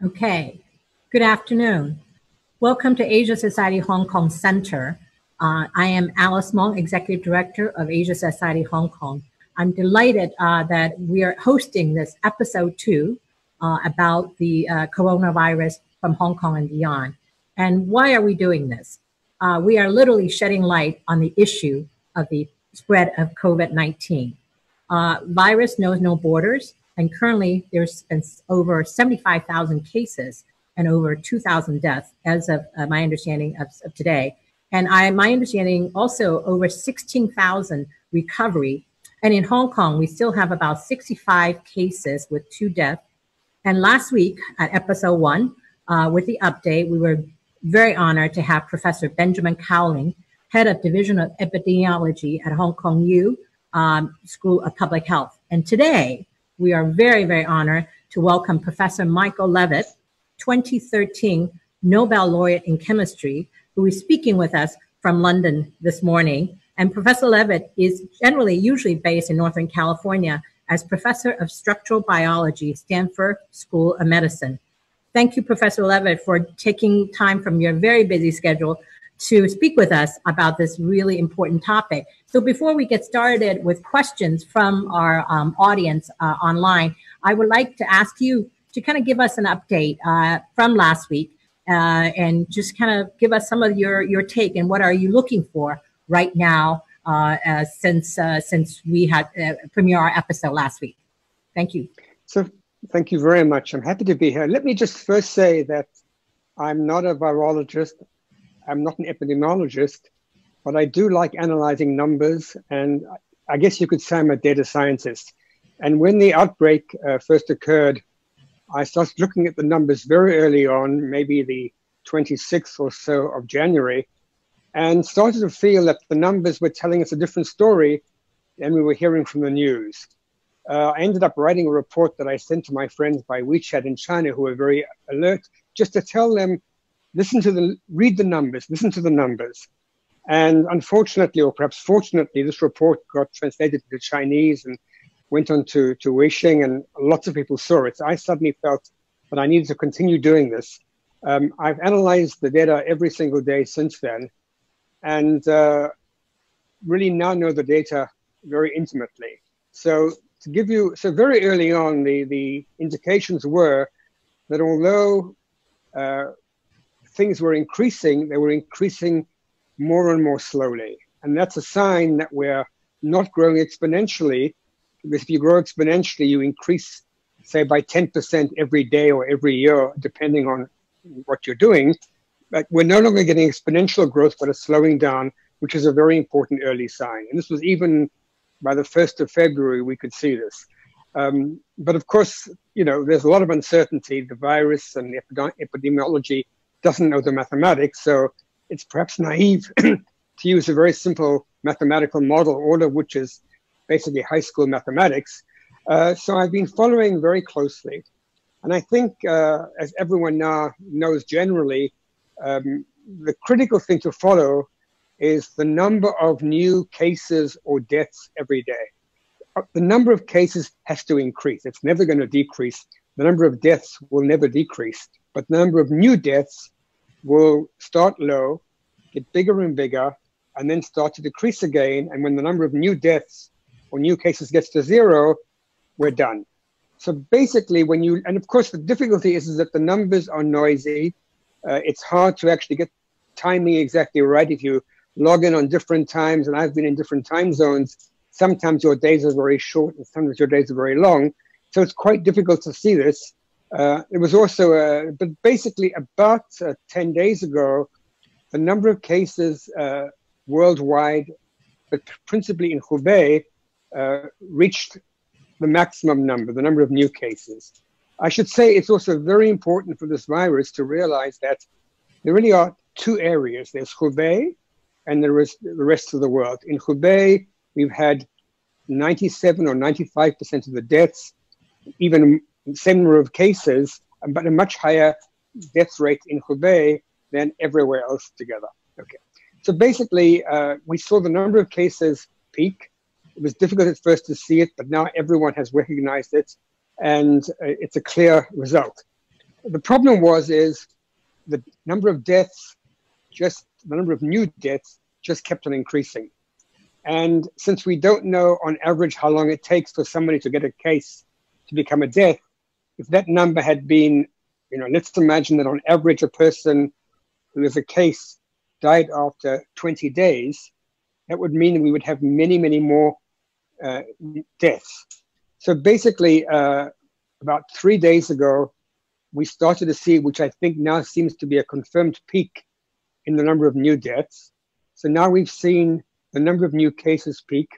Okay, good afternoon. Welcome to Asia Society Hong Kong Center. I am Alice Mong, Executive Director of Asia Society Hong Kong. I'm delighted that we are hosting this episode 2 about the coronavirus from Hong Kong and beyond. And why are we doing this? We are literally shedding light on the issue of the spread of COVID-19. Virus knows no borders, and currently there's been over 75,000 cases and over 2,000 deaths as of my understanding of today. And my understanding also over 16,000 recovery. And in Hong Kong, we still have about 65 cases with 2 deaths. And last week at episode 1, with the update, we were very honored to have Professor Benjamin Cowling, Head of Division of Epidemiology at Hong Kong U School of Public Health. And today, we are very, very honored to welcome Professor Michael Levitt, 2013 Nobel laureate in chemistry, who is speaking with us from London this morning. And Professor Levitt is usually based in Northern California as Professor of Structural Biology, Stanford School of Medicine. Thank you, Professor Levitt, for taking time from your very busy schedule to speak with us about this really important topic. So before we get started with questions from our audience online, I would like to ask you to kind of give us an update from last week and just kind of give us some of your take and what are you looking for right now since we had premiere our episode last week. Thank you. So thank you very much. I'm happy to be here. Let me just first say that I'm not a virologist. I'm not an epidemiologist, but I do like analyzing numbers, and I guess you could say I'm a data scientist. And when the outbreak first occurred, I started looking at the numbers very early on, maybe the 26th or so of January, and started to feel that the numbers were telling us a different story than we were hearing from the news. I ended up writing a report that I sent to my friends by WeChat in China who were very alert, just to tell them, read the numbers, listen to the numbers. And unfortunately, or perhaps fortunately, this report got translated into Chinese and went on to Weixing, and lots of people saw it. So I suddenly felt that I needed to continue doing this. I've analyzed the data every single day since then, and really now know the data very intimately. So very early on, the indications were that although things were increasing, they were increasing more and more slowly. And that's a sign that we're not growing exponentially, because if you grow exponentially, you increase, say, by 10% every day or every year, depending on what you're doing. But we're no longer getting exponential growth, but it's slowing down, which is a very important early sign. And this was even by the 1st of February, we could see this. But of course, there's a lot of uncertainty. The virus and the epidemiology doesn't know the mathematics, so it's perhaps naive to use a very simple mathematical model, all of which is basically high school mathematics. So I've been following very closely. And I think, as everyone now knows generally, the critical thing to follow is the number of new cases or deaths every day. The number of cases has to increase. It's never going to decrease. The number of deaths will never decrease. But the number of new deaths will start low, get bigger and bigger, and then start to decrease again. And when the number of new deaths or new cases gets to 0, we're done. So basically, and of course the difficulty is that the numbers are noisy. It's hard to actually get timing exactly right. If you log in on different times, and I've been in different time zones, sometimes your days are very short and sometimes your days are very long. So it's quite difficult to see this. It was also, but basically about 10 days ago, the number of cases worldwide, but principally in Hubei, reached the maximum number, the number of new cases. I should say it's also very important for this virus to realize that there really are 2 areas. There's Hubei and there is the rest of the world. In Hubei, we've had 97 or 95% of the deaths, even the same number of cases, but a much higher death rate in Hubei than everywhere else together. Okay. So basically, we saw the number of cases peak. It was difficult at first to see it, but now everyone has recognized it, and it's a clear result. The problem is the number of deaths, just the number of new deaths just kept on increasing. And since we don't know on average how long it takes for somebody to get a case to become a death, if that number had been, let's imagine that on average a person who is a case died after 20 days, that would mean we would have many, many more deaths. So basically, about 3 days ago, we started to see, which I think now seems to be a confirmed peak in the number of new deaths. So now we've seen the number of new cases peak,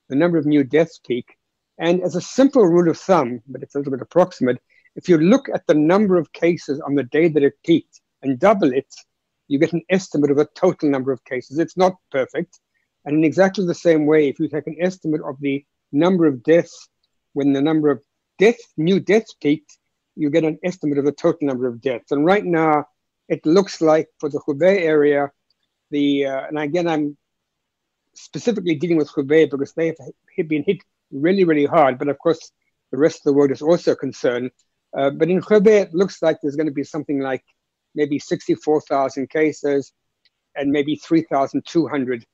the number of new deaths peak. And as a simple rule of thumb, but it's a little bit approximate, if you look at the number of cases on the day that it peaked and double it, you get an estimate of the total number of cases. It's not perfect. And in exactly the same way, if you take an estimate of the number of deaths when the number of new deaths peaked, you get an estimate of the total number of deaths. And right now, it looks like for the Hubei area, and again, I'm specifically dealing with Hubei because they have been hit really, really hard. But of course, the rest of the world is also concerned. But in Hubei, it looks like there's going to be something like maybe 64,000 cases and maybe 3,200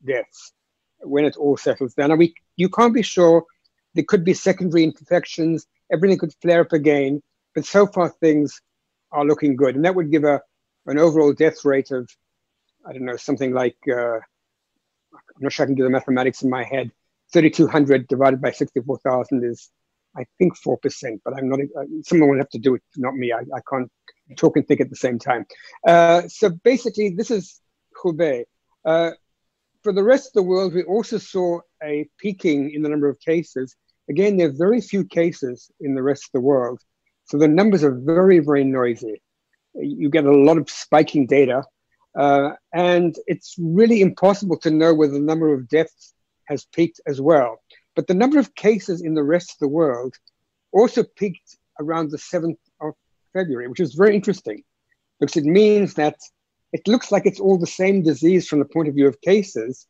deaths when it all settles down. Now, you can't be sure. There could be secondary infections. Everything could flare up again. But so far, things are looking good. And that would give an overall death rate of, I don't know, something like, I'm not sure I can do the mathematics in my head. 3,200 divided by 64,000 is, I think, 4%. But I'm not. Someone will have to do it, not me. I can't talk and think at the same time. So basically, this is Hubei. For the rest of the world, we also saw a peaking in the number of cases. Again, there are very few cases in the rest of the world. So the numbers are very, very noisy. You get a lot of spiking data. And it's really impossible to know whether the number of deaths has peaked as well. But the number of cases in the rest of the world also peaked around the 7th of February, which is very interesting because it means that it looks like it's all the same disease from the point of view of cases,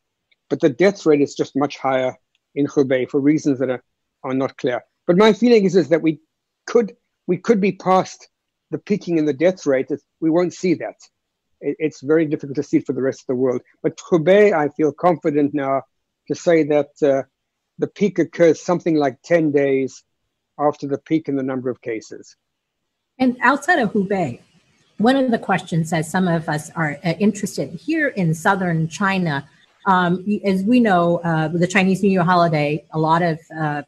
but the death rate is just much higher in Hubei for reasons that are not clear. But my feeling is that we could be past the peaking in the death rate. We won't see that. It's very difficult to see for the rest of the world. But Hubei, I feel confident now to say that the peak occurs something like 10 days after the peak in the number of cases. And outside of Hubei, one of the questions that some of us are interested here in southern China, as we know, the Chinese New Year holiday, a lot of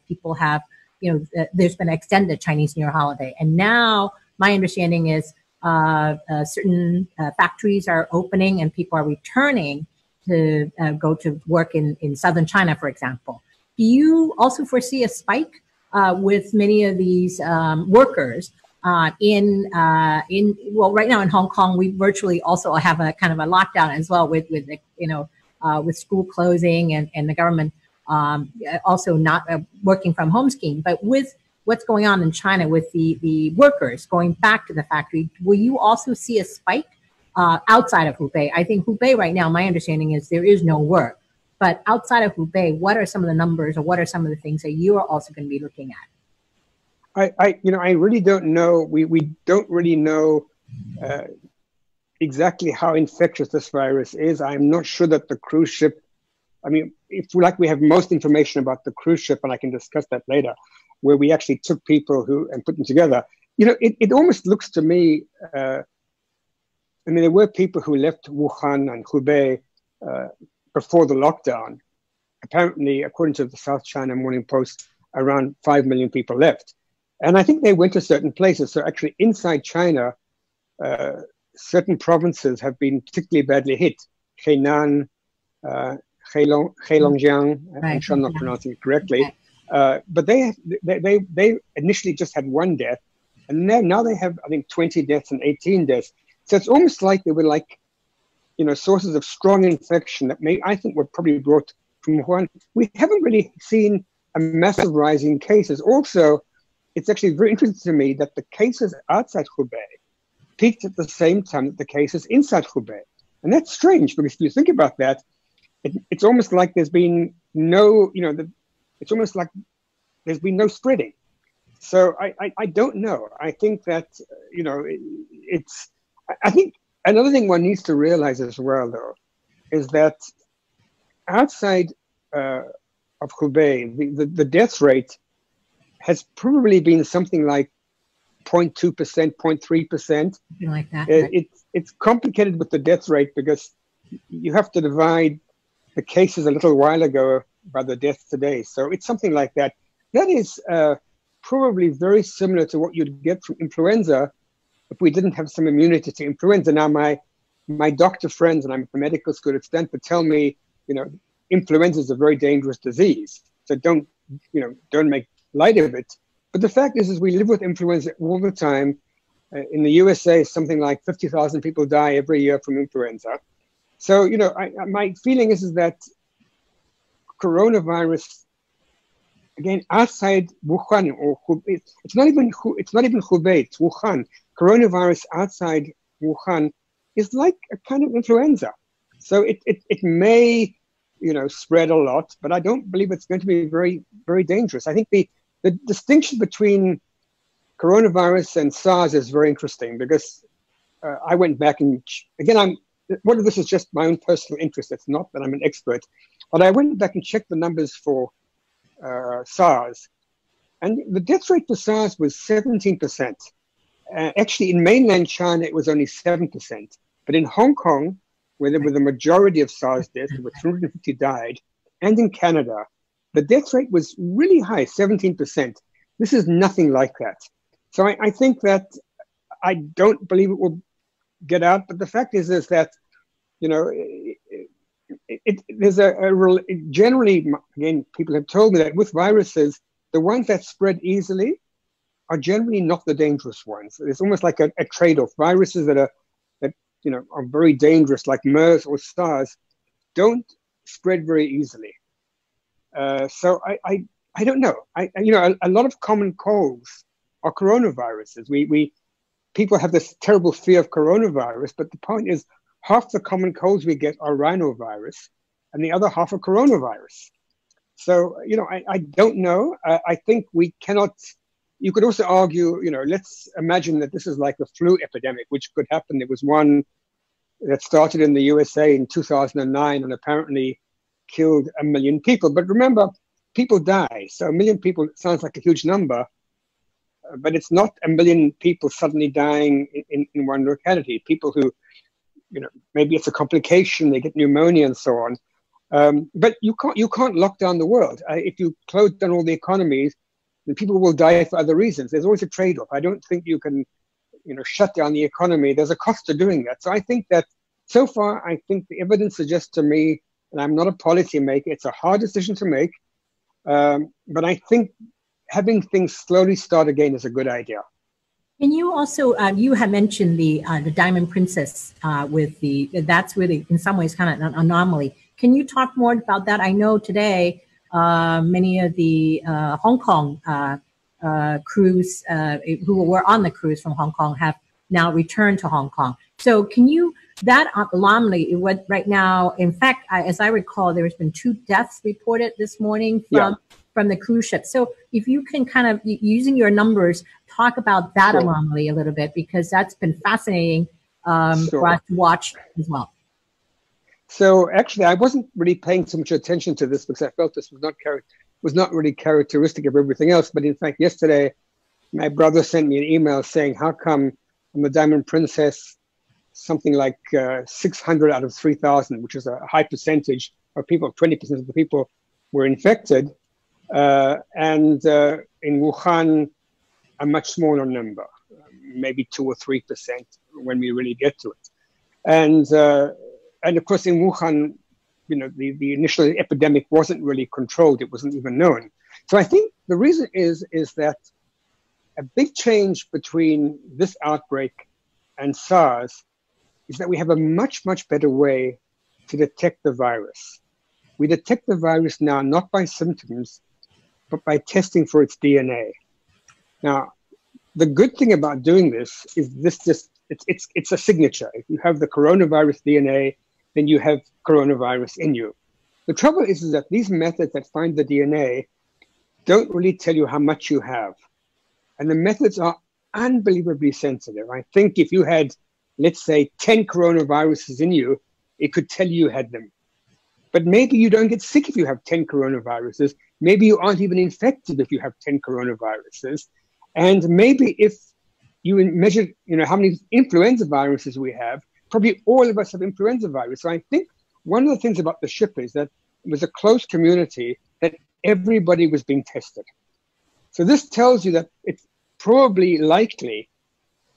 people have, there's been an extended Chinese New Year holiday. And now my understanding is certain factories are opening and people are returning to go to work in southern China, for example. Do you also foresee a spike with many of these workers well, right now in Hong Kong, we virtually also have a kind of a lockdown as well with school closing and the government also not working from home scheme. But with what's going on in China with the workers going back to the factory, will you also see a spike outside of Hubei? I think Hubei right now, my understanding is there is no work. But outside of Hubei, what are some of the numbers or what are some of the things that you are also going to be looking at? I really don't know. We don't really know exactly how infectious this virus is. I'm not sure that the cruise ship, we have most information about the cruise ship, and I can discuss that later, where we actually took people and put them together. It almost looks to me, there were people who left Wuhan and Hubei before the lockdown. Apparently, according to the South China Morning Post, around 5 million people left. And I think they went to certain places. So actually inside China, certain provinces have been particularly badly hit. Henan, Heilongjiang, I'm sure I'm not pronouncing it correctly. But they initially just had one death. And now they have, I think, 20 deaths and 18 deaths. So it's almost like they were sources of strong infection that I think were probably brought from Wuhan. We haven't really seen a massive rise in cases. Also, it's actually very interesting to me that the cases outside Hubei peaked at the same time that the cases inside Hubei. And that's strange because if you think about that, it's almost like there's been no, it's almost like there's been no spreading. So I don't know. I think that, I think another thing one needs to realize as well, though, is that outside of Hubei, the death rate has probably been something like 0.2%, 0.3%. Something like that. It's complicated with the death rate because you have to divide the cases a little while ago by the deaths today. So it's something like that. That is probably very similar to what you'd get from influenza if we didn't have some immunity to influenza. Now, my doctor friends, and I'm at the medical school at Stanford, tell me, influenza is a very dangerous disease. So don't make light of it. But the fact is we live with influenza all the time. In the USA, something like 50,000 people die every year from influenza. So, my feeling is that coronavirus, again, outside Wuhan, or Hubei, it's not even Hubei, it's Wuhan. Coronavirus outside Wuhan is like a kind of influenza. So it may, spread a lot, but I don't believe it's going to be very, very dangerous. I think the distinction between coronavirus and SARS is very interesting because I went back and, again, one of this is just my own personal interest. It's not that I'm an expert, but I went back and checked the numbers for SARS. And the death rate for SARS was 17%. Actually, in mainland China, it was only 7%. But in Hong Kong, where there were the majority of SARS deaths, where 350 died, and in Canada, the death rate was really high, 17%. This is nothing like that. So I think that I don't believe it will get out. But the fact is that, there's generally, again, people have told me that with viruses, the ones that spread easily are generally not the dangerous ones. It's almost like a trade-off. Viruses that are very dangerous, like MERS or SARS, don't spread very easily. So I don't know. A lot of common colds are coronaviruses. People have this terrible fear of coronavirus, but the point is half the common colds we get are rhinovirus, and the other half are coronavirus. So I don't know. I think we cannot. You could also argue, let's imagine that this is like the flu epidemic, which could happen. There was one that started in the USA in 2009 and apparently killed 1 million people. But remember, people die. So 1 million people sounds like a huge number, but it's not 1 million people suddenly dying in one locality. People who, maybe it's a complication, they get pneumonia and so on. But you can't lock down the world. If you close down all the economies, then people will die for other reasons. There's always a trade-off. I don't think you can, shut down the economy. There's a cost to doing that. So I think that so far, I think the evidence suggests to me, and I'm not a policymaker, it's a hard decision to make, but I think having things slowly start again is a good idea. And you also, you had mentioned the Diamond Princess that's really in some ways kind of an anomaly. Can you talk more about that? I know today many of the Hong Kong crews who were on the cruise from Hong Kong have now returned to Hong Kong. So can you, that anomaly, right now, in fact, as I recall, there's been 2 deaths reported this morning from the cruise ship. So if you can kind of, using your numbers, talk about that anomaly a little bit, because that's been fascinating for us to watch as well. So actually, I wasn't really paying so much attention to this because I felt this was not really characteristic of everything else. But in fact, yesterday, my brother sent me an email saying, how come on the Diamond Princess, something like 600 out of 3,000, which is a high percentage of people, 20% of the people were infected. And in Wuhan, a much smaller number, maybe 2 or 3% when we really get to it. And of course, in Wuhan, the initial epidemic wasn't really controlled. It wasn't even known. So I think the reason is that a big change between this outbreak and SARS is that we have a much, much better way to detect the virus. We detect the virus now not by symptoms, but by testing for its DNA. Now, the good thing about doing this is it's a signature. If you have the coronavirus DNA, then you have coronavirus in you. The trouble is that these methods that find the DNA don't really tell you how much you have. And the methods are unbelievably sensitive. I think if you had, let's say, 10 coronaviruses in you, it could tell you had them. But maybe you don't get sick if you have 10 coronaviruses. Maybe you aren't even infected if you have 10 coronaviruses. And maybe if you measure, how many influenza viruses we have, probably all of us have influenza virus. So I think one of the things about the ship is that it was a close community, that everybody was being tested. So this tells you that it's probably likely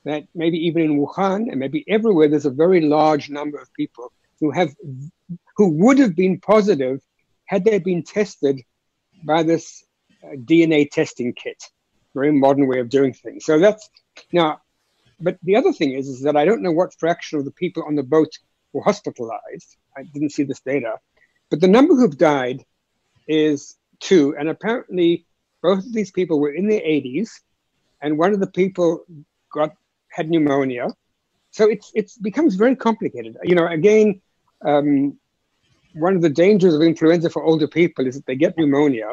that maybe even in Wuhan and maybe everywhere, there's a very large number of people who would have been positive had they been tested by this DNA testing kit, very modern way of doing things. So that's now, but the other thing is that I don't know what fraction of the people on the boat were hospitalized. I didn't see this data, but the number who've died is 2. And apparently both of these people were in their 80s, and one of the people had pneumonia. So it becomes very complicated. Again, one of the dangers of influenza for older people is that they get pneumonia,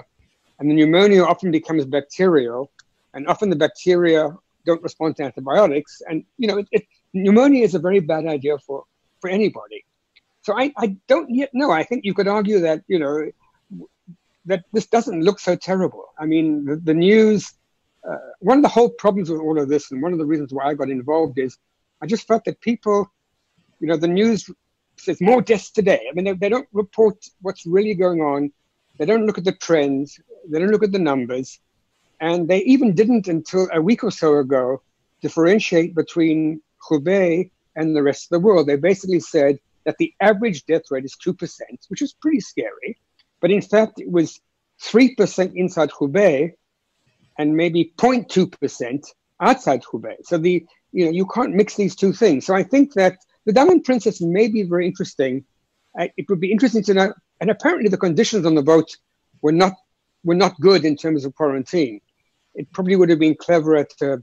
and the pneumonia often becomes bacterial, and often the bacteria don't respond to antibiotics. And, pneumonia is a very bad idea for anybody. So I don't yet know. I think you could argue that, that this doesn't look so terrible. I mean, the news, one of the whole problems with all of this, and one of the reasons why I got involved, is I just felt that people, the news says more deaths today. I mean, they don't report what's really going on. They don't look at the trends. They don't look at the numbers. And they even didn't, until a week or so ago, differentiate between Hubei and the rest of the world. They basically said that the average death rate is 2%, which is pretty scary. But in fact, it was 3% inside Hubei and maybe 0.2% outside Hubei. So you can't mix these two things. So I think that the Diamond Princess may be very interesting. It would be interesting to know. And apparently the conditions on the boat were not good in terms of quarantine. It probably would have been cleverer to have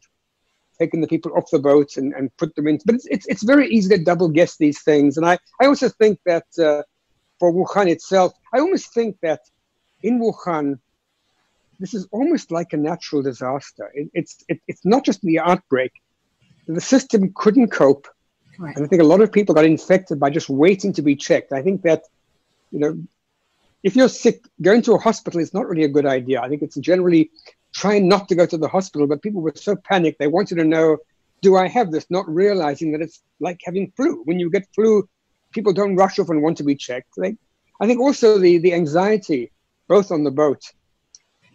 taken the people off the boats and put them in. But it's very easy to double guess these things. And I also think that for Wuhan itself, I almost think that in Wuhan, this is almost like a natural disaster. It's not just the outbreak. The system couldn't cope. Right. And I think a lot of people got infected by just waiting to be checked. I think that, if you're sick, going to a hospital is not really a good idea. I think it's generally trying not to go to the hospital, but people were so panicked. They wanted to know, do I have this? Not realizing that it's like having flu. When you get flu, people don't rush off and want to be checked. I think also the anxiety, both on the boat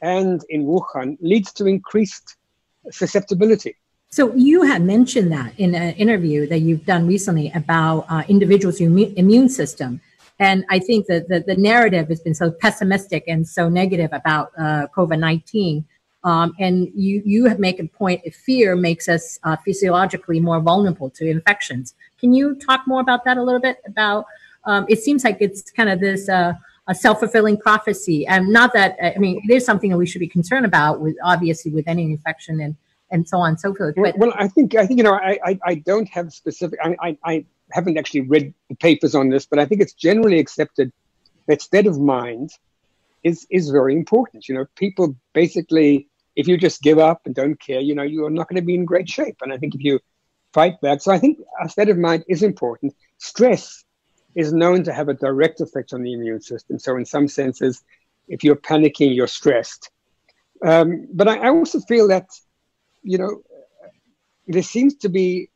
and in Wuhan, leads to increased susceptibility. So you had mentioned that in an interview that you've done recently about individuals' immune system. And I think that the narrative has been so pessimistic and so negative about COVID-19. And you have make a point, fear makes us physiologically more vulnerable to infections. Can you talk more about that a little bit? About it seems like it's kind of this a self-fulfilling prophecy. And not that, I mean, it is something that we should be concerned about, with obviously with any infection and so on and so forth. But well, I think I don't have specific. I haven't actually read the papers on this, but I think it's generally accepted that state of mind is very important. People basically, if you just give up and don't care, you're not going to be in great shape. And I think if you fight back, so I think a state of mind is important. Stress is known to have a direct effect on the immune system. So in some senses, if you're panicking, you're stressed. But I also feel that, there seems to be,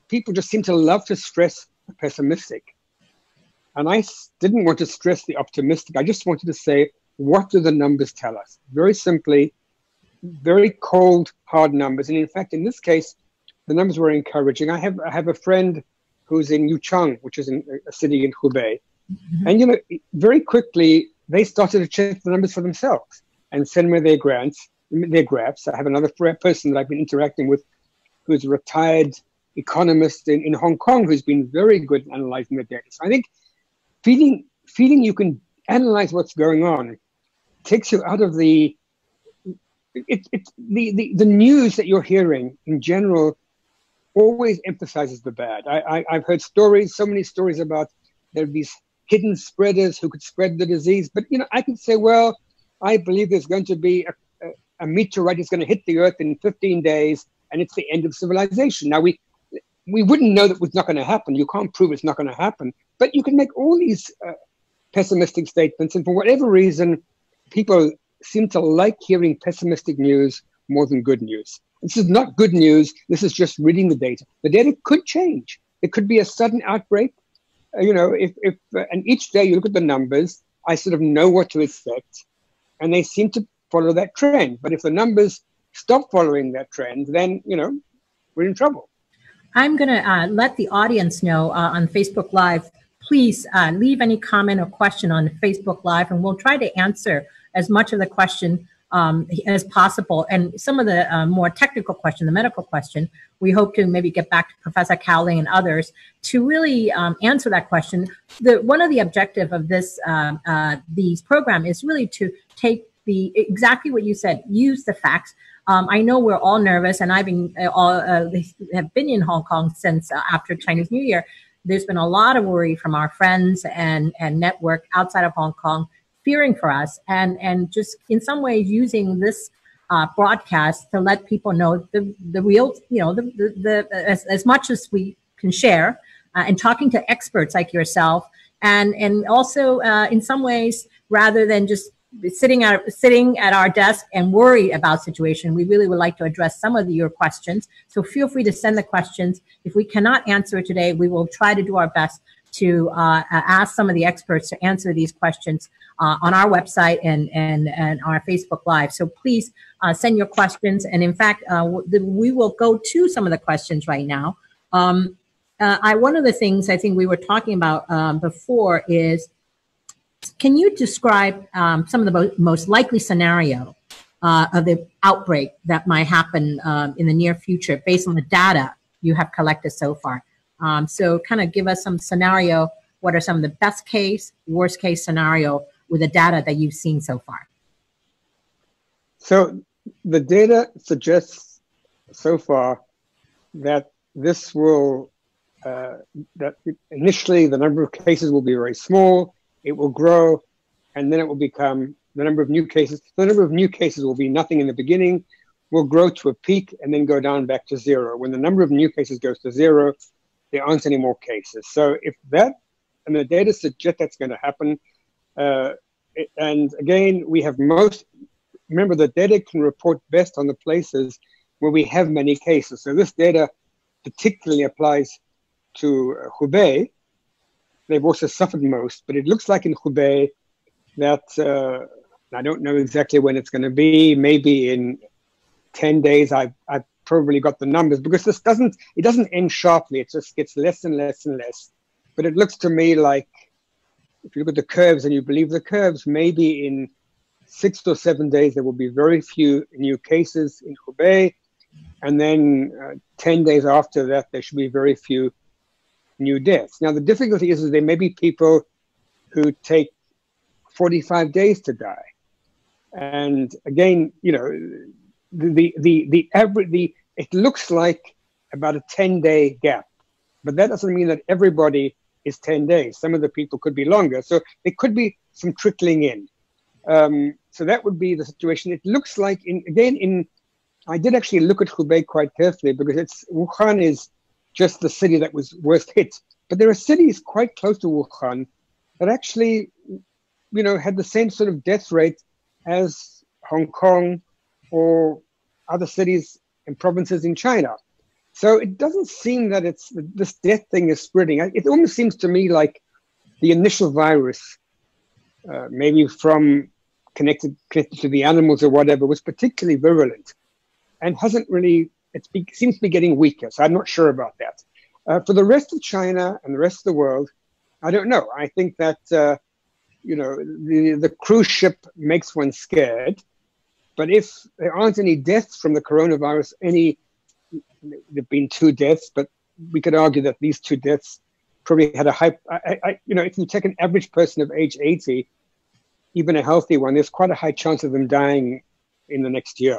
people just seem to love to stress the pessimistic. And I didn't want to stress the optimistic. I just wanted to say, what do the numbers tell us? Very simply, very cold, hard numbers. And in fact, in this case, the numbers were encouraging. I have a friend who's in Yuchang, which is a city in Hubei. Mm-hmm. And, very quickly, they started to check the numbers for themselves and send me their graphs. I have another person that I've been interacting with who's a retired economist in Hong Kong who's been very good at analyzing the data. So I think feeling you can analyze what's going on takes you out of the news that you're hearing in general always emphasizes the bad. I've heard stories, so many stories about there are these hidden spreaders who could spread the disease. But, I could say, well, I believe there's going to be a meteorite is going to hit the Earth in 15 days and it's the end of civilization. Now, we wouldn't know that was not going to happen. You can't prove it's not going to happen. But you can make all these pessimistic statements. And for whatever reason, people seem to like hearing pessimistic news more than good news. This is not good news. This is just reading the data. The data could change. It could be a sudden outbreak. And each day you look at the numbers, I sort of know what to expect. And they seem to follow that trend. But if the numbers stop following that trend, then, we're in trouble. I'm going to let the audience know on Facebook Live, please leave any comment or question on Facebook Live, and we'll try to answer as much of the question as possible. And some of the more technical question, the medical question, we hope to maybe get back to Professor Cowling and others to really answer that question. One of the objectives of these program is really to take exactly what you said, use the facts. I know we're all nervous, and have been in Hong Kong since after Chinese New Year. There's been a lot of worry from our friends and network outside of Hong Kong, fearing for us, and just in some ways using this broadcast to let people know the real, as much as we can share, and talking to experts like yourself, and also in some ways, rather than just sitting at our desk and worry about situation, we really would like to address some of your questions. So feel free to send the questions. If we cannot answer it today, we will try to do our best to ask some of the experts to answer these questions on our website and our Facebook Live. So please send your questions. And in fact, we will go to some of the questions right now. One of the things I think we were talking about before is, can you describe some of the most likely scenario of the outbreak that might happen in the near future based on the data you have collected so far? So kind of give us some scenario. What are some of the best case, worst case scenario with the data that you've seen so far? So the data suggests so far that this will, that initially the number of cases will be very small. It will grow, and then it will become the number of new cases. The number of new cases will be nothing in the beginning, will grow to a peak, and then go down back to zero. When the number of new cases goes to zero, there aren't any more cases. So if that, and the data suggest that's going to happen, and again, we have remember the data can report best on the places where we have many cases. So this data particularly applies to Hubei. They've also suffered most, but it looks like in Hubei that, I don't know exactly when it's going to be, maybe in 10 days, I've probably got the numbers, because it doesn't end sharply, it just gets less and less and less. But it looks to me like, if you look at the curves and you believe the curves, maybe in 6 or 7 days, there will be very few new cases in Hubei. And then 10 days after that, there should be very few new deaths. Now, the difficulty is there may be people who take 45 days to die. And again, the average, it looks like about a 10-day gap, but that doesn't mean that everybody is 10 days. Some of the people could be longer. So there could be some trickling in. So that would be the situation. It looks like, I did actually look at Hubei quite carefully, because Wuhan is just the city that was worst hit. But there are cities quite close to Wuhan that actually, had the same sort of death rate as Hong Kong or other cities and provinces in China. So it doesn't seem that this death thing is spreading. It almost seems to me like the initial virus, maybe from connected to the animals or whatever, was particularly virulent and hasn't really, seems to be getting weaker. So I'm not sure about that. For the rest of China and the rest of the world, I don't know. I think that, the cruise ship makes one scared. But if there aren't any deaths from the coronavirus, there've been 2 deaths, but we could argue that these 2 deaths probably had a high, if you take an average person of age 80, even a healthy one, there's quite a high chance of them dying in the next year. I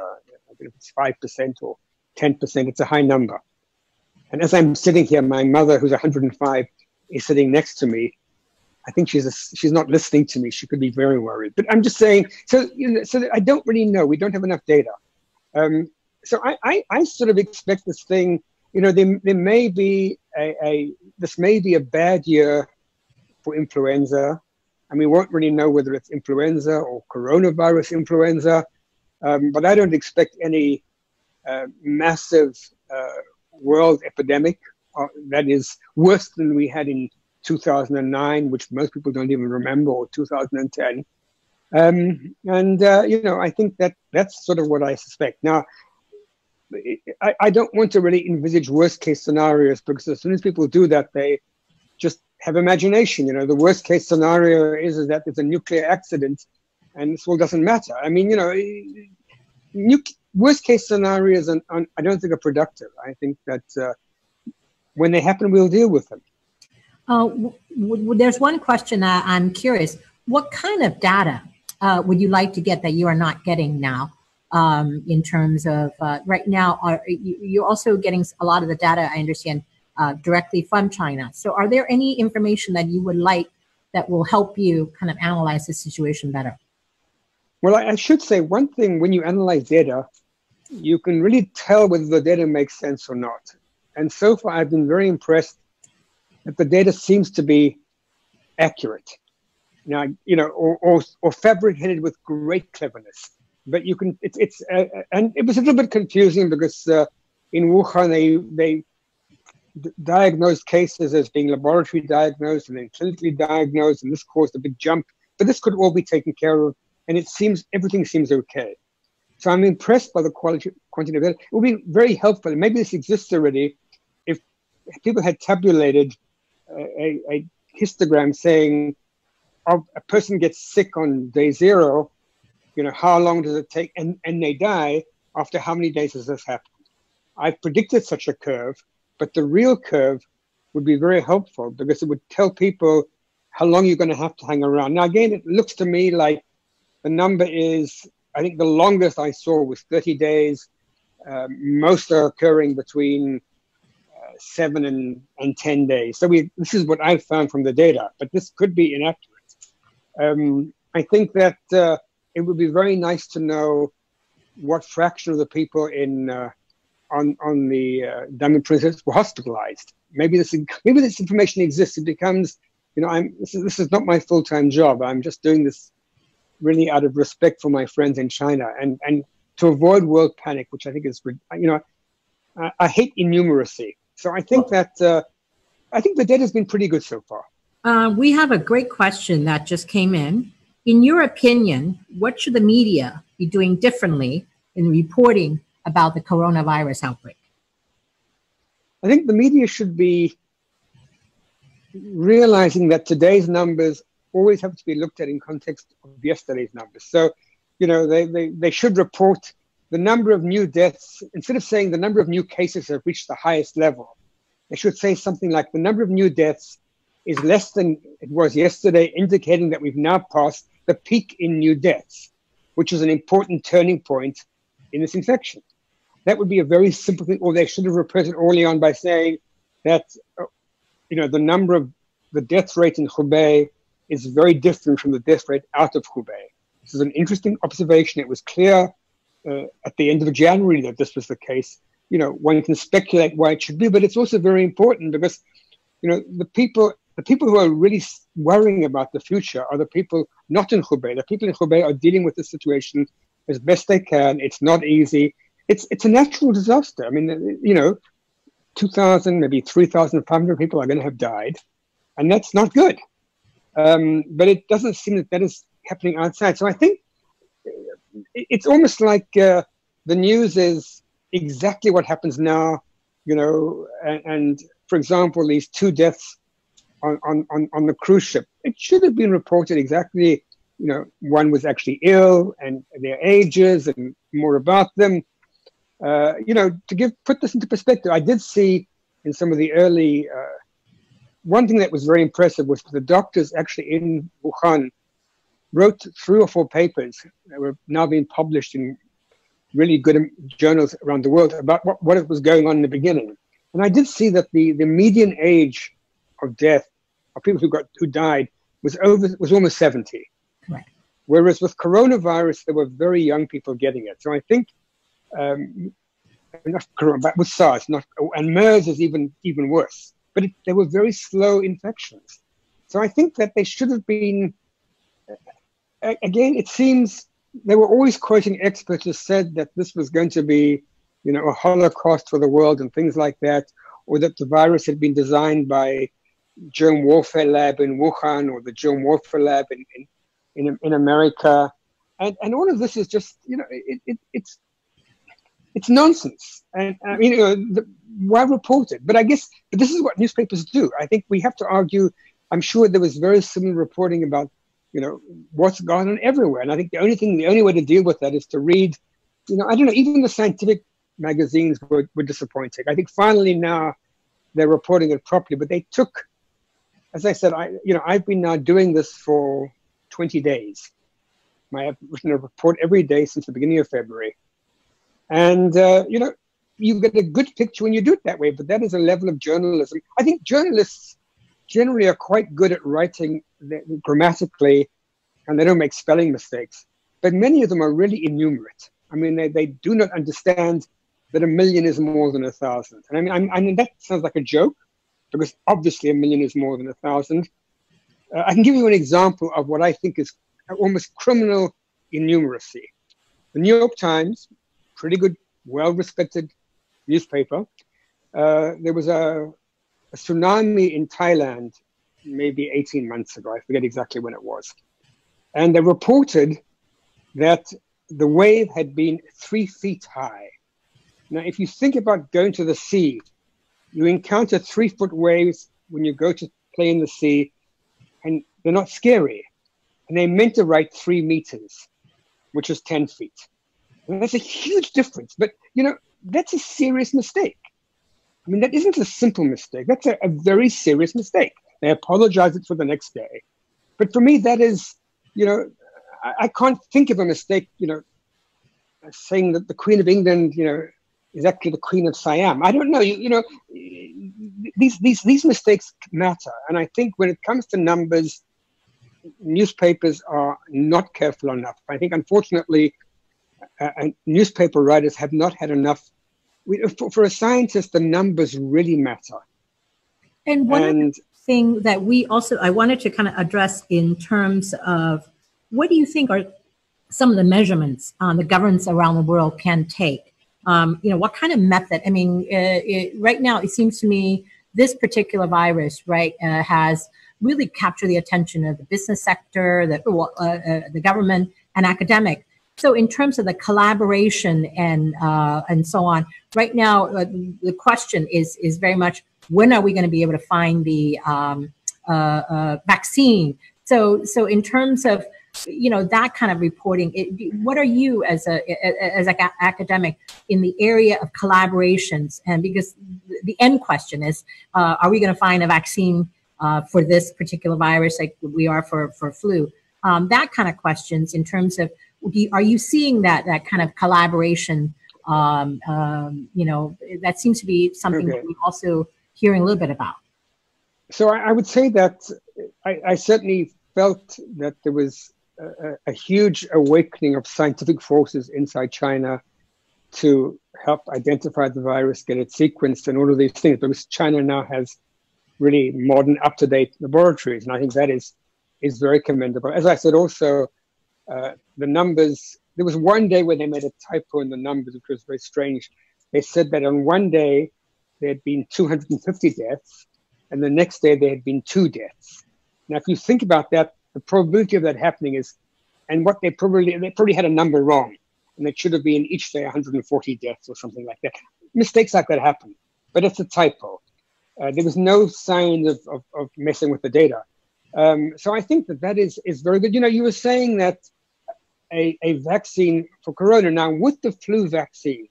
don't know if it's 5% or 10%, it's a high number. And as I'm sitting here, my mother, who's 105, is sitting next to me. I think she's not listening to me. She could be very worried. But I'm just saying, so I don't really know. We don't have enough data. So I sort of expect this thing. There may be this may be a bad year for influenza, and we won't really know whether it's influenza or coronavirus influenza. But I don't expect any massive world epidemic that is worse than we had in 2009, which most people don't even remember, or 2010. I think that's sort of what I suspect. Now, I don't want to really envisage worst case scenarios, because as soon as people do that, they just have imagination. The worst case scenario is that there's a nuclear accident and this all doesn't matter. I mean, worst case scenarios I don't think are productive. I think that when they happen, we'll deal with them. There's one question that I'm curious. What kind of data would you like to get that you are not getting now? In terms of right now, you're also getting a lot of the data, I understand, directly from China. So are there any information that you would like that will help you kind of analyze the situation better? Well, I should say one thing: when you analyze data, you can really tell whether the data makes sense or not. And so far, I've been very impressed that the data seems to be accurate. Now, or fabricated with great cleverness. But you can, and it was a little bit confusing because in Wuhan, they diagnosed cases as being laboratory diagnosed and then clinically diagnosed, and this caused a big jump. But this could all be taken care of, and everything seems okay. So I'm impressed by the quantity of data. It would be very helpful, and maybe this exists already, if people had tabulated a histogram saying, a person gets sick on day 0, how long does it take? And they die after how many days has this happened? I've predicted such a curve, but the real curve would be very helpful because it would tell people how long you're going to have to hang around. Now, again, it looks to me like the number is, I think the longest I saw was 30 days. Most are occurring between 7 and 10 days. So this is what I've found from the data, but this could be inaccurate. I think that it would be very nice to know what fraction of the people on the Diamond Princess were hospitalized. Maybe this information exists. It becomes, this is not my full-time job. I'm just doing this really out of respect for my friends in China and to avoid world panic, which I think is, I hate innumeracy. So I think that I think the data has been pretty good so far. We have a great question that just came in. In your opinion, what should the media be doing differently in reporting about the coronavirus outbreak? I think the media should be realizing that today's numbers always have to be looked at in context of yesterday's numbers. So, they should report the number of new deaths. Instead of saying the number of new cases have reached the highest level, they should say something like the number of new deaths is less than it was yesterday, indicating that we've now passed the peak in new deaths, which is an important turning point in this infection. That would be a very simple thing, or they should have reported early on by saying that, the death rate in Hubei is very different from the death rate out of Hubei. This is an interesting observation. It was clear at the end of January that this was the case. One can speculate why it should be, but it's also very important because, the people who are really worrying about the future are the people not in Hubei. The people in Hubei are dealing with the situation as best they can. It's not easy. It's a natural disaster. I mean, 2,000, maybe 3,500 people are going to have died, and that's not good. But it doesn't seem that is happening outside. So I think it's almost like the news is exactly what happens now, and for example, these 2 deaths on the cruise ship. It should have been reported exactly, one was actually ill and their ages and more about them. To put this into perspective, I did see in some of the early, one thing that was very impressive was the doctors actually in Wuhan wrote 3 or 4 papers that were now being published in really good journals around the world about what was going on in the beginning. And I did see that the median age of death of people who died was almost 70. Right. Whereas with coronavirus, there were very young people getting it. So I think, not corona, but with SARS, and MERS is even worse. But they were very slow infections. So I think that they should have been, again, it seems they were always quoting experts who said that this was going to be, a holocaust for the world and things like that, or that the virus had been designed by germ warfare lab in Wuhan or the germ warfare lab in America. And all of this is just, it's nonsense. And I mean, why report it? But this is what newspapers do. I think we have to argue. I'm sure there was very similar reporting about, what's going on everywhere. And I think the only way to deal with that is to read, I don't know, even the scientific magazines were disappointing. I think finally now they're reporting it properly, but they took, as I said, I've been now doing this for 20 days. I have written a report every day since the beginning of February. And, you get a good picture when you do it that way, but that is a level of journalism. I think journalists generally are quite good at writing grammatically, and they don't make spelling mistakes. But many of them are really innumerate. I mean, they do not understand that 1 million is more than 1,000. And I mean, that sounds like a joke, because obviously 1 million is more than 1,000. I can give you an example of what I think is almost criminal innumeracy. The New York Times, pretty good, well-respected newspaper. There was a tsunami in Thailand maybe 18 months ago. I forget exactly when it was. And they reported that the wave had been 3 feet high. Now, if you think about going to the sea, you encounter 3-foot waves when you go to play in the sea, and they're not scary. And they meant to write 3 meters, which is 10 feet. And that's a huge difference. But, that's a serious mistake. I mean, that isn't a simple mistake. That's a very serious mistake. They apologized it for the next day. But for me, that is, I can't think of a mistake, saying that the Queen of England, is actually the Queen of Siam. I don't know. These mistakes matter. And I think when it comes to numbers, newspapers are not careful enough. I think, unfortunately, newspaper writers have not had enough. For a scientist, the numbers really matter. And one thing that I wanted to kind of address in terms of, what do you think are some of the measurements the governments around the world can take? What kind of method? I mean, right now, it seems to me this particular virus, right, has really captured the attention of the business sector, the government, and academic. So in terms of the collaboration and so on, right now, the question is very much, when are we going to be able to find the vaccine? So in terms of, that kind of reporting, what are you as an academic in the area of collaborations? And because the end question is, are we going to find a vaccine for this particular virus like we are for flu? That kind of questions in terms of, are you seeing that kind of collaboration? That seems to be something that we're also hearing a little bit about. So I would say that I certainly felt that there was a huge awakening of scientific forces inside China to help identify the virus, get it sequenced, and all of these things. Because China now has really modern, up-to-date laboratories, and I think that is very commendable. As I said, also, the numbers, there was one day where they made a typo in the numbers, which was very strange. They said that on one day there had been 250 deaths, and the next day there had been 2 deaths. Now, if you think about that, the probability of that happening is, and what they probably had a number wrong, and it should have been each day 140 deaths or something like that. Mistakes like that happen, but it's a typo. There was no sign of messing with the data. So I think that is very good. You were saying that a vaccine for corona, now with the flu vaccine,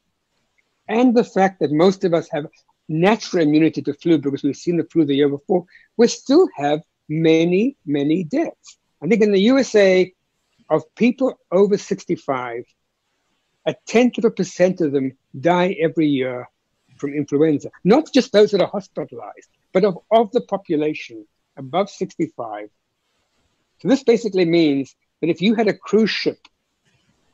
and the fact that most of us have natural immunity to flu because we've seen the flu the year before, we still have many, many deaths. I think in the USA, of people over 65, 0.1% of them die every year from influenza. Not just those that are hospitalized, but of the population above 65, So this basically means that if you had a cruise ship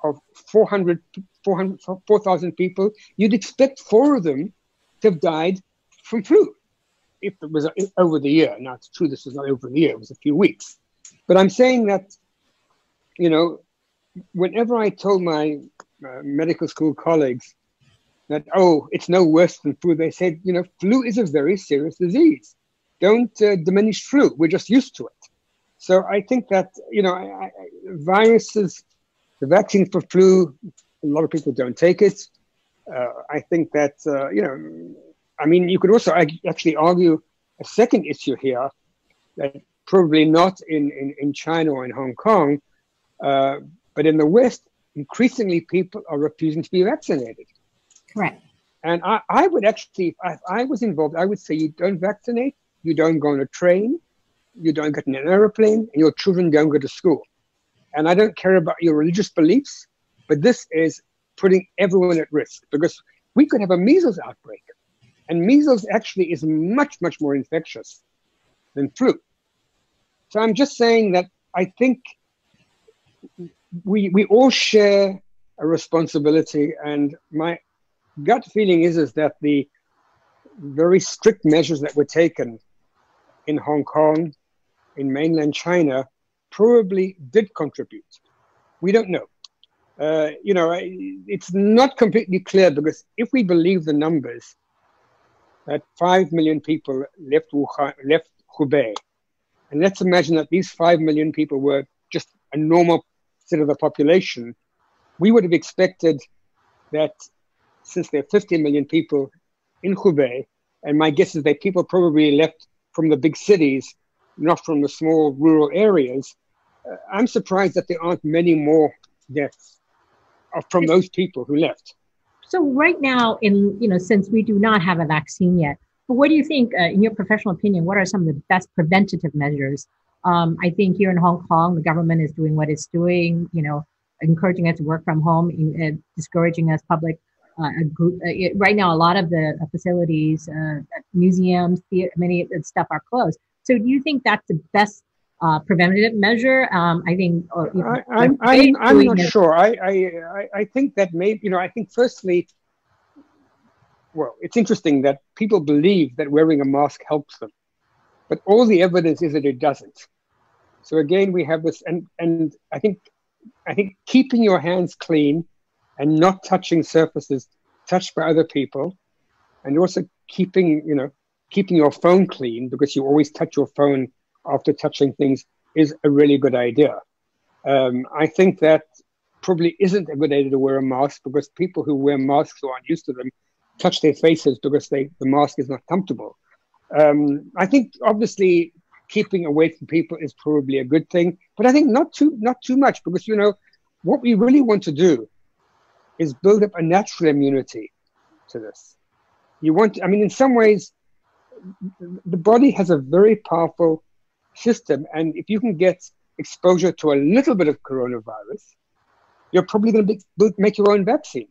of 4,000 people, you'd expect 4 of them to have died from flu if it was over the year. Now, it's true this was not over the year, it was a few weeks. But I'm saying that, you know, whenever I told my medical school colleagues that, oh, it's no worse than flu, they said, you know, flu is a very serious disease. Don't diminish flu. We're just used to it. So I think that, you know, viruses, the vaccine for flu, a lot of people don't take it. I think that, you know, I mean, you could also actually argue a second issue here, that probably not in China or in Hong Kong, but in the West, increasingly people are refusing to be vaccinated. Correct. And I would actually, if I was involved, I would say you don't vaccinate, you don't go on a train, you don't get in an airplane, and your children don't go to school. And I don't care about your religious beliefs, but this is putting everyone at risk, because we could have a measles outbreak. And measles actually is much, much more infectious than flu. So I'm just saying that I think we all share a responsibility, and my gut feeling is that the very strict measures that were taken in Hong Kong, in mainland China, probably did contribute. We don't know. You know, it's not completely clear, because if we believe the numbers, that 5 million people left Wuhan, left Hubei, and let's imagine that these 5 million people were just a normal set of the population, we would have expected that, since there are 50 million people in Hubei, and my guess is that people probably left from the big cities, not from the small rural areas, I'm surprised that there aren't many more deaths from those people who left. So right now, since we do not have a vaccine yet, but what do you think, in your professional opinion, what are some of the best preventative measures? I think here in Hong Kong, the government is doing what it's doing, you know, encouraging us to work from home, discouraging us public. Right now, a lot of the facilities, museums, many of the stuff are closed. So do you think that's the best preventative measure? I think. I'm not sure. I think that maybe, you know, I think firstly, well, it's interesting that people believe that wearing a mask helps them, but all the evidence is that it doesn't. So again, we have this, and I think keeping your hands clean and not touching surfaces touched by other people, and also keeping your phone clean, because you always touch your phone after touching things, is a really good idea. I think that probably isn't a good idea to wear a mask, because people who wear masks who aren't used to them touch their faces because the mask is not comfortable. I think obviously keeping away from people is probably a good thing, but I think not too much, because, you know, what we really want to do is build up a natural immunity to this. In some ways, the body has a very powerful system, and if you can get exposure to a little bit of coronavirus, you're probably going to make your own vaccine.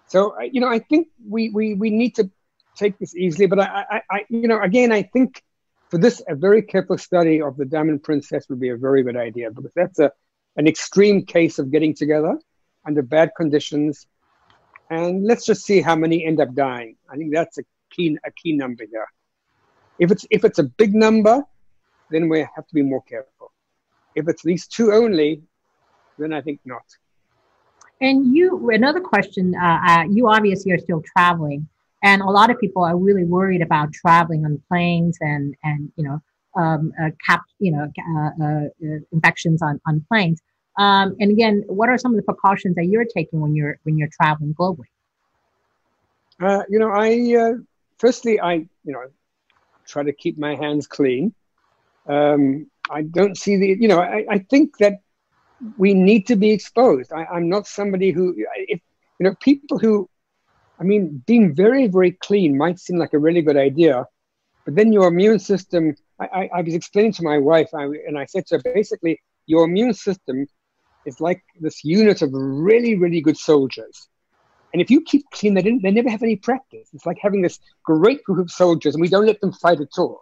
So, you know, I think we need to take this easily, but I think for this, a very careful study of the Diamond Princess would be a very good idea, because that's an extreme case of getting together under bad conditions, and let's just see how many end up dying. I think that's a key number here. If it's a big number, then we have to be more careful. If it's these 2 only, then I think not. And another question, you obviously are still traveling, and a lot of people are really worried about traveling on planes and infections on planes. And again, what are some of the precautions that you're taking when you're traveling globally? Firstly, I try to keep my hands clean. I don't see I think that we need to be exposed. I'm not somebody who, people who, being very, very clean might seem like a really good idea, but then your immune system, I was explaining to my wife, and I said to her, basically, your immune system is like this unit of really, really good soldiers. And if you keep clean, they never have any practice. It's like having this great group of soldiers, and we don't let them fight at all.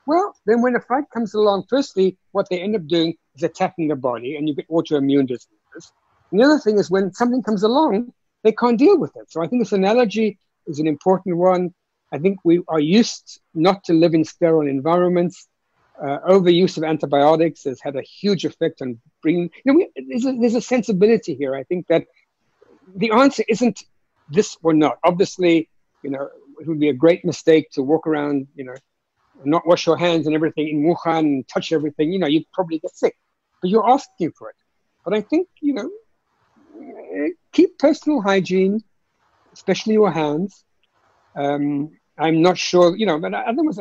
Well, then when a fight comes along, firstly, what they end up doing, is attacking the body and you get autoimmune diseases. And the other thing is when something comes along, they can't deal with it. So I think this analogy is an important one. I think we are used not to live in sterile environments. Overuse of antibiotics has had a huge effect on bringing, there's a sensibility here. I think that the answer isn't this or not. Obviously, it would be a great mistake to walk around, not wash your hands and everything in Wuhan and touch everything. You'd probably get sick, but you're asking for it. But I think, keep personal hygiene, especially your hands. I'm not sure, but otherwise,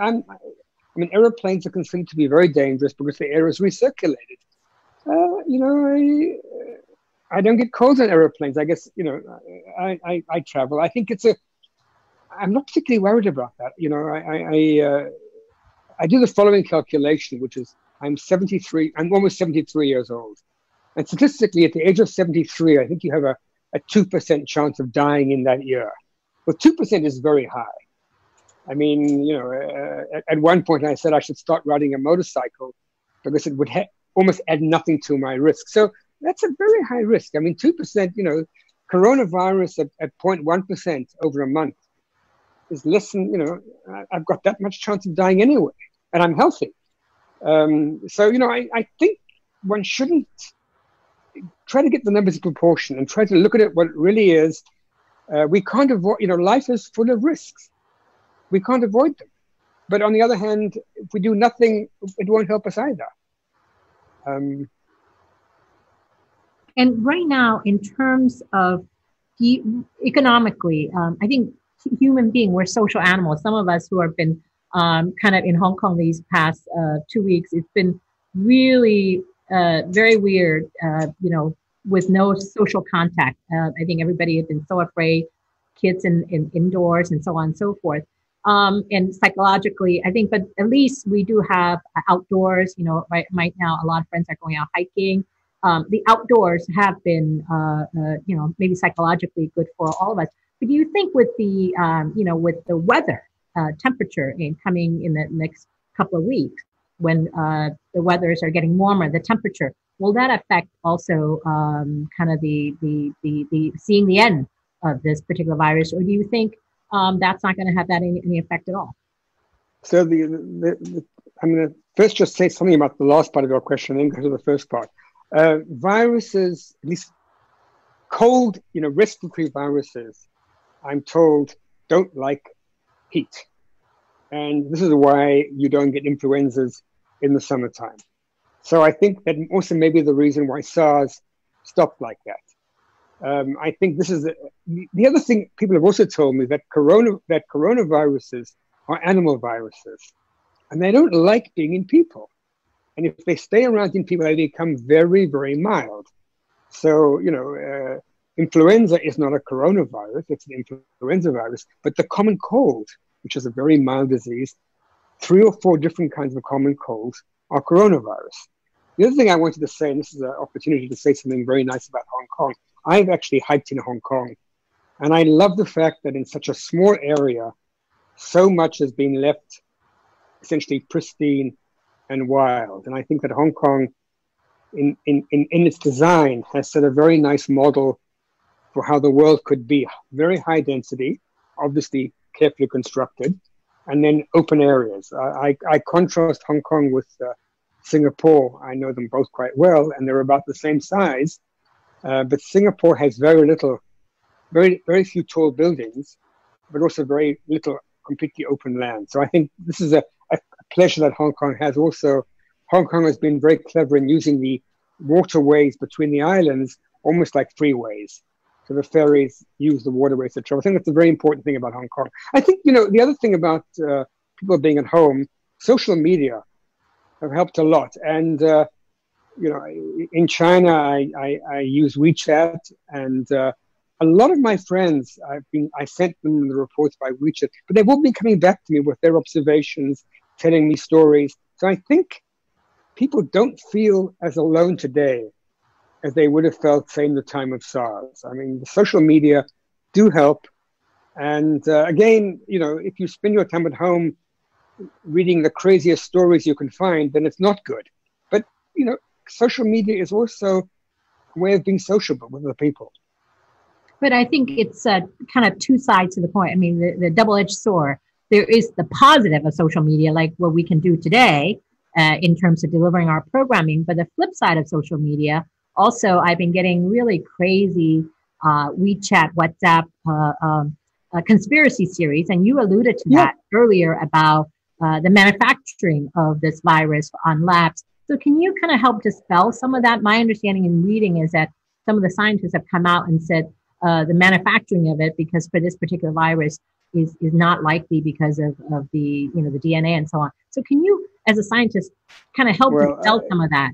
airplanes are considered to be very dangerous because the air is recirculated. I don't get colds on airplanes. I guess, I travel. I think I'm not particularly worried about that. I do the following calculation, which is I'm almost 73 years old. And statistically, at the age of 73, I think you have a 2% chance of dying in that year. Well, 2% is very high. I mean, at one point I said I should start riding a motorcycle because it would almost add nothing to my risk. So that's a very high risk. I mean, 2%, coronavirus at 0.1% over a month is less than, I've got that much chance of dying anyway, and I'm healthy. I think one shouldn't try to get the numbers in proportion and try to look at it what it really is. We can't avoid, life is full of risks. We can't avoid them. But on the other hand, if we do nothing, it won't help us either. And right now, in terms of economically, I think human being, we're social animals. Some of us who have been kind of in Hong Kong these past 2 weeks, it's been really very weird, with no social contact. I think everybody has been so afraid, kids in indoors and so on and so forth. And psychologically, I think, but at least we do have outdoors, right now, a lot of friends are going out hiking. The outdoors have been, maybe psychologically good for all of us. But do you think with the, with the weather, temperature coming in the next couple of weeks, when the weathers are getting warmer, the temperature, will that affect also kind of the seeing the end of this particular virus? Or do you think that's not going to have that any effect at all? So I'm going to first just say something about the last part of your question, then go to the first part. Viruses, at least cold, respiratory viruses, I'm told, don't like heat. And this is why you don't get influenzas in the summertime. So I think that also may be the reason why SARS stopped like that. I think this is the other thing people have also told me, that coronaviruses are animal viruses, and they don't like being in people. And if they stay around in people, they become very, very mild. So, influenza is not a coronavirus, it's an influenza virus, but the common cold, which is a very mild disease, 3 or 4 different kinds of common colds are coronavirus. The other thing I wanted to say, and this is an opportunity to say something very nice about Hong Kong. I've actually hiked in Hong Kong, and I love the fact that in such a small area, so much has been left essentially pristine and wild. And I think that Hong Kong, in its design, has set a very nice model for how the world could be. Very high density, obviously carefully constructed, and then open areas. I contrast Hong Kong with Singapore. I know them both quite well, and they're about the same size. But Singapore has very few tall buildings, but also very little completely open land. So I think this is a pleasure that Hong Kong has. Also, Hong Kong has been very clever in using the waterways between the islands almost like freeways. So the ferries use the waterways to travel. I think that's a very important thing about Hong Kong. I think, the other thing about people being at home, social media have helped a lot. And, in China, I use WeChat, and a lot of my friends, I sent them the reports by WeChat, but they've all been coming back to me with their observations, telling me stories. So I think people don't feel as alone today as they would have felt, say, in the time of SARS. I mean, the social media do help. And again, if you spend your time at home reading the craziest stories you can find, then it's not good. But, social media is also a way of being sociable with other people. But I think it's kind of two sides to the point. I mean, the double-edged sword. There is the positive of social media, like what we can do today in terms of delivering our programming. But the flip side of social media, also, I've been getting really crazy WeChat, WhatsApp conspiracy series. And you alluded to that earlier about the manufacturing of this virus on labs. So can you kind of help dispel some of that? My understanding in reading is that some of the scientists have come out and said the manufacturing of it, because for this particular virus, is not likely because of the the DNA and so on. So can you, as a scientist, kind of help dispel some of that?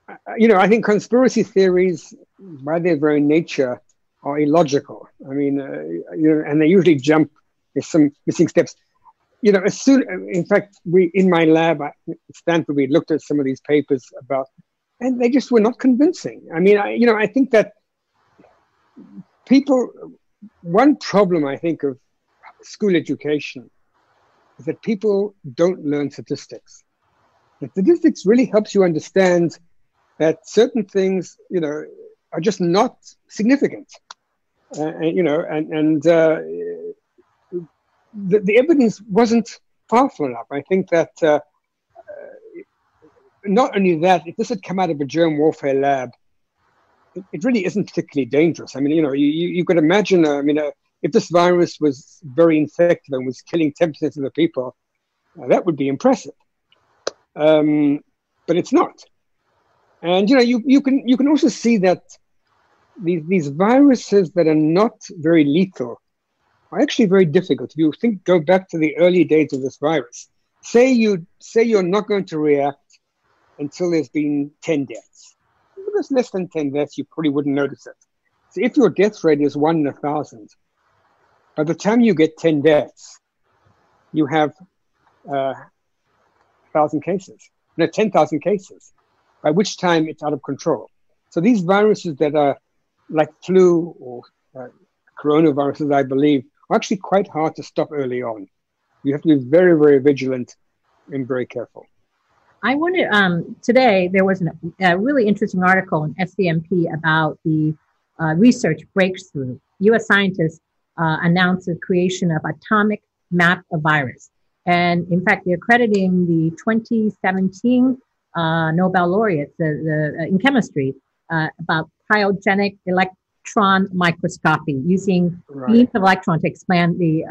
I think conspiracy theories, by their very nature, are illogical. I mean, and they usually jump. There's some missing steps. In fact, in my lab at Stanford, we looked at some of these papers and they just were not convincing. I mean, I think that one problem I think of school education is that people don't learn statistics. And statistics really helps you understand that certain things, are just not significant. The evidence wasn't powerful enough. I think that not only that, if this had come out of a germ warfare lab, it really isn't particularly dangerous. I mean, you could imagine, if this virus was very infective and was killing 10% of the people, that would be impressive. But it's not. And, you can also see that these viruses that are not very lethal are actually very difficult. If you go back to the early days of this virus, say you're not going to react until there's been 10 deaths. If there's less than 10 deaths, you probably wouldn't notice it. So if your death rate is 1 in 1,000, by the time you get 10 deaths, you have 1,000 cases. No, 10,000 cases, by which time it's out of control. So these viruses that are like flu or coronaviruses, I believe, are actually quite hard to stop early on. You have to be very, very vigilant and very careful. I wanted, today there was a really interesting article in SCMP about the research breakthrough. U.S. scientists announced the creation of atomic map of virus. And in fact, they're crediting the 2017 Nobel laureates in chemistry about cryogenic electron microscopy, using beams of electron to expand the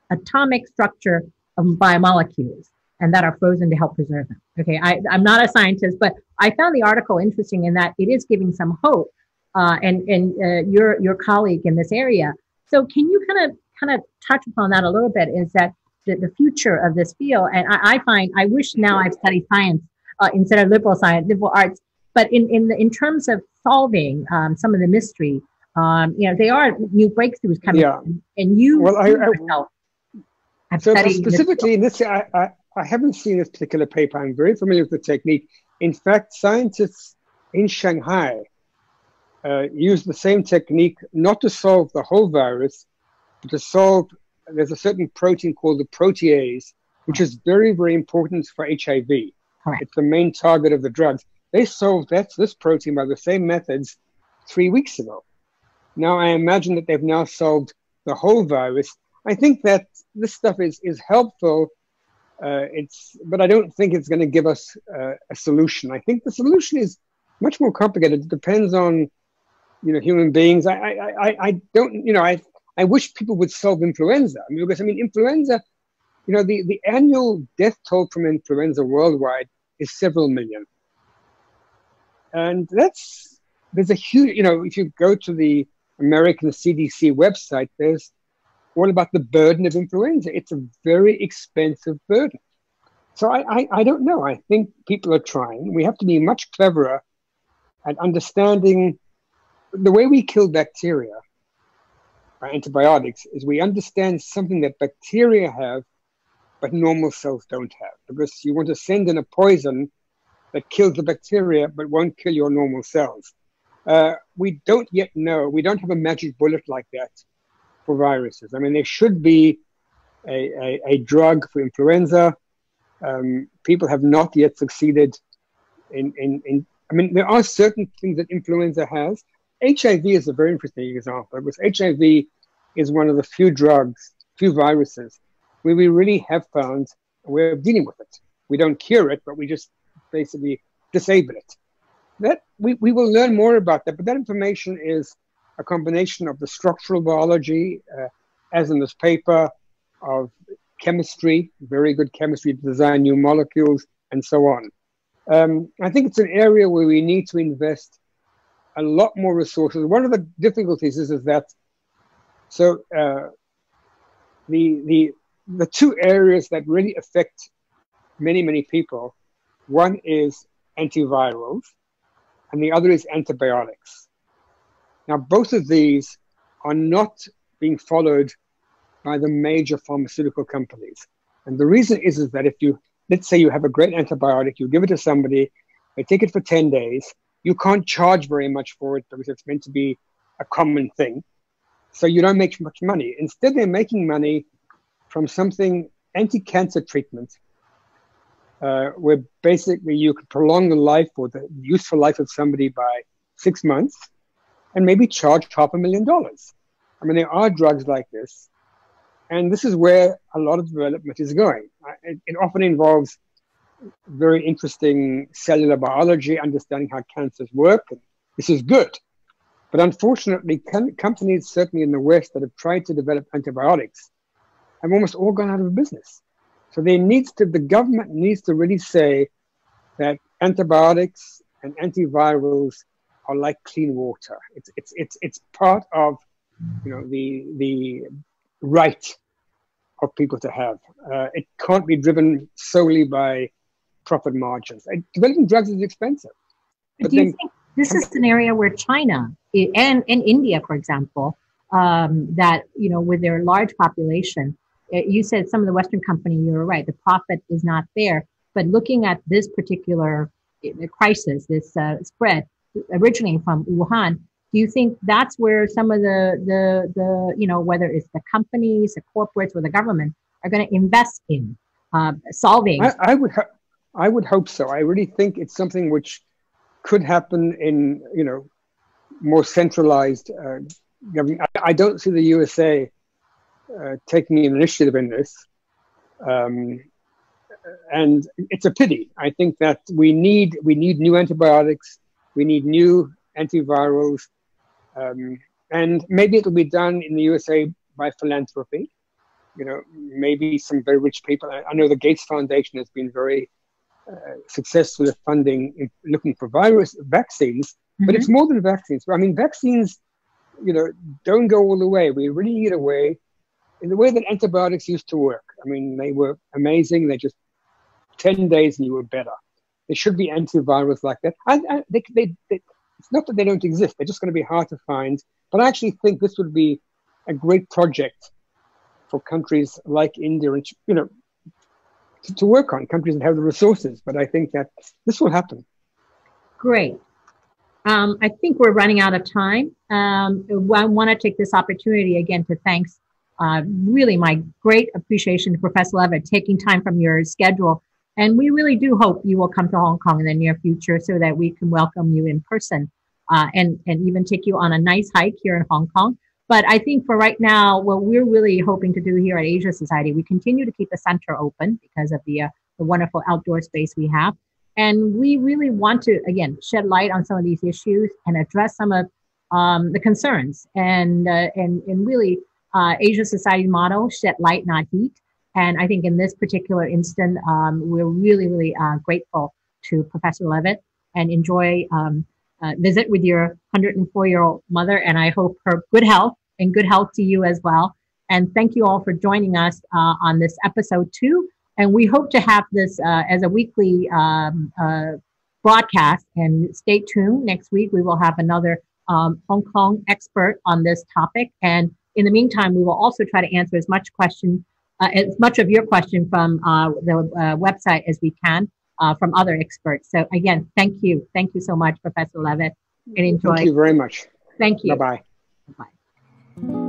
atomic structure of biomolecules, and that are frozen to help preserve them. Okay, I'm not a scientist, but I found the article interesting in that it is giving some hope, and your colleague in this area. So can you kind of touch upon that a little bit? Is that the future of this field? And I wish now I've studied science instead of liberal arts, but in terms of solving some of the mystery, there are new breakthroughs coming. Yeah. And you yourself have studied specifically in this. I haven't seen this particular paper. I'm very familiar with the technique. In fact, scientists in Shanghai use the same technique not to solve the whole virus, but to solve, there's a certain protein called the protease, which is very, very important for HIV. Correct. It's the main target of the drugs. They solved this protein by the same methods 3 weeks ago. Now, I imagine that they've now solved the whole virus. I think that this stuff is helpful. But I don't think it's going to give us a solution. I think the solution is much more complicated. It depends on, human beings. I don't, I wish people would solve influenza. Because influenza, the annual death toll from influenza worldwide is several million. And there's a huge, if you go to the American CDC website, there's all about the burden of influenza. It's a very expensive burden. So I don't know. I think people are trying. We have to be much cleverer at understanding the way we kill bacteria by antibiotics is we understand something that bacteria have, but normal cells don't have. Because you want to send in a poison that kills the bacteria, but won't kill your normal cells. We don't yet know. We don't have a magic bullet like that for viruses. There should be a drug for influenza. People have not yet succeeded I mean, there are certain things that influenza has. HIV is a very interesting example because HIV is one of the few viruses where we really have found a way of dealing with it. We don't cure it, but we just basically disable it. That we will learn more about that, but that information is a combination of the structural biology, as in this paper, of chemistry, very good chemistry to design new molecules, and so on. I think it's an area where we need to invest a lot more resources. One of the difficulties is that, so the two areas that really affect many people, one is antivirals, and the other is antibiotics. Now, both of these are not being followed by the major pharmaceutical companies. And the reason is that if you, let's say you have a great antibiotic, you give it to somebody, they take it for 10 days, you can't charge very much for it because it's meant to be a common thing. So you don't make much money. Instead, they're making money from something, anti-cancer treatment, where basically you could prolong the life or the useful life of somebody by 6 months and maybe charge $500,000. I mean, there are drugs like this. And this is where a lot of development is going. It often involves very interesting cellular biology, understanding how cancers work. And this is good. But unfortunately, companies, certainly in the West, that have tried to develop antibiotics have almost all gone out of business. So the government needs to really say that antibiotics and antivirals are like clean water. It's part of, the right of people to have. It can't be driven solely by profit margins. Developing drugs is expensive. But do you think this is an area where China and India, for example, that, with their large population, you said some of the Western companies, you were right, the profit is not there. But looking at this particular crisis, this spread originating from Wuhan, do you think that's where some of the whether it's the companies, the corporates, or the government are going to invest in solving? I would hope so. I really think it's something which could happen in, more centralized government. I don't see the USA taking an initiative in this. And it's a pity. I think that we need new antibiotics. We need new antivirals. And maybe it'll be done in the USA by philanthropy. Maybe some very rich people. I know the Gates Foundation has been very successful at funding, looking for vaccines, but it's more than vaccines. I mean, vaccines, don't go all the way. We really need a way, in the way that antibiotics used to work. I mean, they were amazing. They just 10 days and you were better. There should be antivirals like that. It's not that they don't exist. They're just going to be hard to find. But I actually think this would be a great project for countries like India, and to work on, countries that have the resources. But I think that this will happen. Great. I think we're running out of time. I want to take this opportunity again to thank really my great appreciation to Professor Levitt taking time from your schedule. And we really do hope you will come to Hong Kong in the near future so that we can welcome you in person and even take you on a nice hike here in Hong Kong. But I think for right now, what we're really hoping to do here at Asia Society, we continue to keep the center open because of the wonderful outdoor space we have. And we really want to, again, shed light on some of these issues and address some of the concerns. And really, Asia Society motto, shed light, not heat. And I think in this particular instant, we're really, really grateful to Professor Levitt and enjoy visit with your 104-year-old mother. And I hope her good health and good health to you as well. And thank you all for joining us on this episode 2. And we hope to have this as a weekly broadcast. And stay tuned. Next week, we will have another Hong Kong expert on this topic. And in the meantime, we will also try to answer as much of your question from the website as we can from other experts. So again, thank you. Thank you so much, Professor Levitt, and enjoy. Thank you very much. Thank you. Bye-bye. Bye-bye.